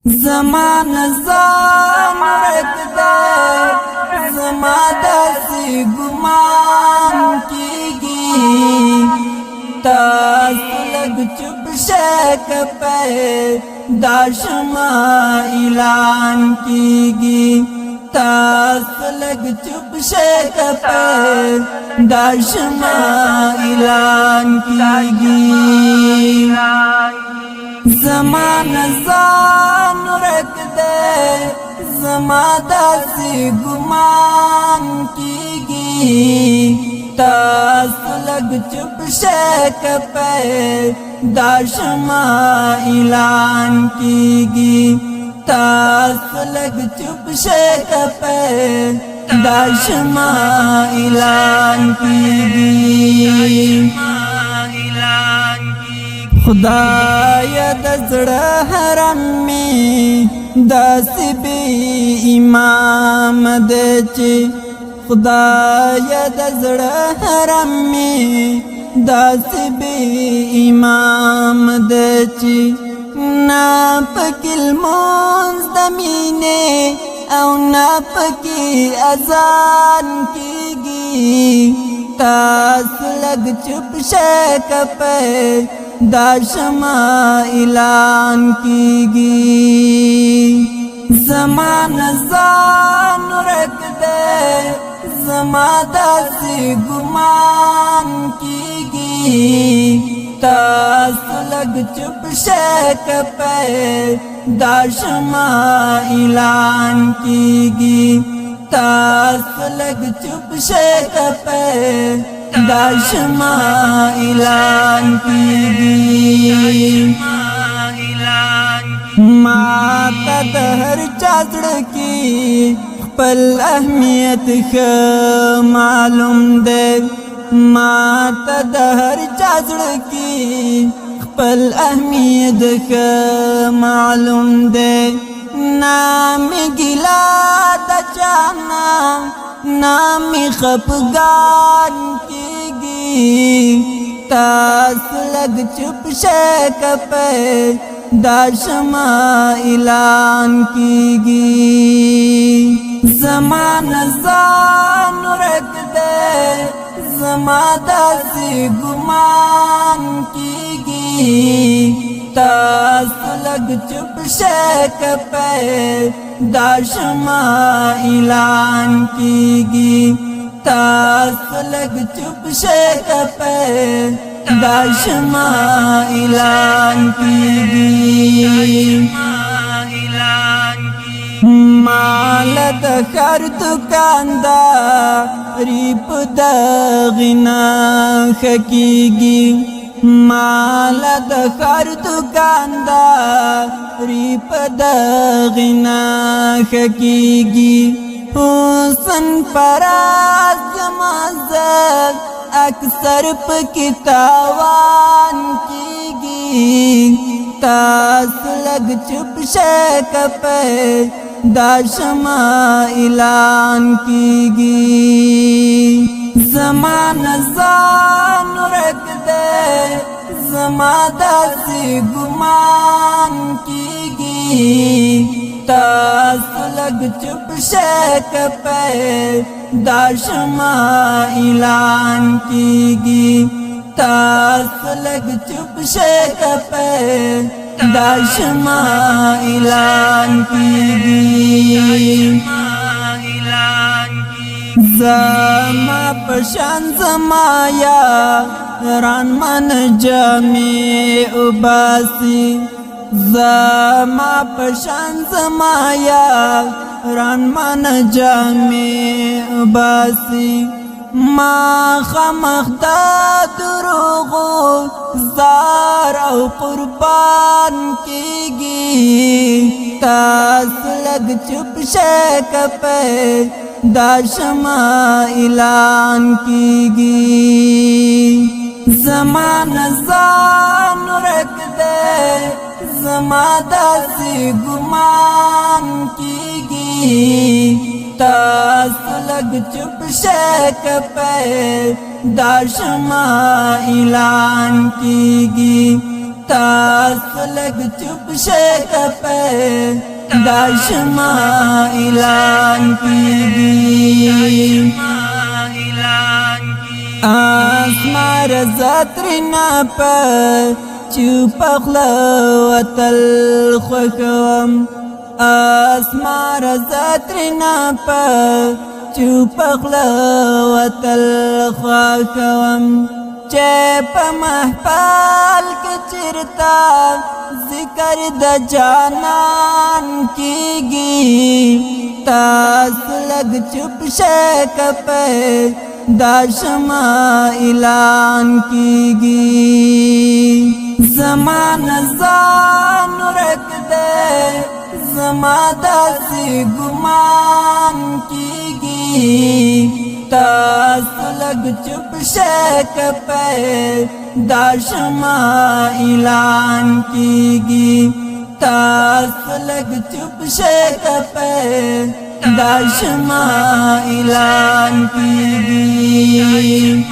زمان زان رک دے زمادہ سی گمان کیگی تاس لگ چپ شیک پہ داشما اعلان کیگی تاس لگ چپ شیک پہ داشما اعلان کیگی زمان زان رک دے زمادہ سی گمان کیگی تاس لگ چپ شیک پہ داشما اعلان کیگی تاس لگ چپ شیک پہ داشما اعلان کیگی خدایا دزڑا حرم میں داسی بی امام دچے خدایا دزڑا حرم میں داسی بی امام دچے ناپ کل مونز دمینے او ناپ کی اذان کیگی تاس لگ چپ شیک پہ داشما اعلان کیگی زمان زان رک دے زمادہ سی گمان کیگی تاس لگ چپ شیک پہ داشما اعلان کیگی تاس لگ چپ شیک پہ داشما اعلان کیگی ماتا دہر چاچڑ کی پل اہمیت معلوم دے ماتا دہر چاچڑ کی پل اہمیت معلوم دے نام گلا دا جانا نام خفگان کیگی تاس لگ چپ شیک پہ داشما اعلان کیگی زمان زان رک دے زمادہ سی گمان کیگی تاس لگ چپ شیک پہ داشما اعلان کیگی تاس لگ چپ شیک پہ داشما اعلان کیگی مال دخر دکانداری پدغنا خکیگی مال دخر دکانداری پدغنا خکیگی حسن پراز مازد اکثر پکتاوان کیگی تاس لگ چپ شیک پہ داشما اعلان کیگی زمان زان رک دے زمادہ سی گمان کیگی تاس لگ چپ شیک پہ داشما اعلان کیگی تاس لگ چپ شیک پہ داشما اعلان کیگی زما پشان زمایا ران من جمی اباسی زما پشان زمایا ران من جمی اباسی ما خمخ دا دروغو زار او قربان کیگی تاس لگ چپ شیک پہ داشما اعلان کیگی زمان زان رک دے زمادہ سی گمان کیگی تاس لگ چپ شیک پہ داشما اعلان کیگی تاسو لگ چپ شکپے داشما اعلان کیگی آسمار زاترنا پا چوپ اخلوتل خوکوم آسمار زاترنا پا چوپ اخلوتل خوکوم چپ محفال کے چرتا ذکر د جانان کیگی تاس لگ چپ شکپے داشما اعلان کیگی زمان زان رکھ دے زمادہ سے گمان کیگی تاس لگ چپ شکپے داشما اعلان کیگی تاس لگ چپ شکپے داشما اعلان کیگی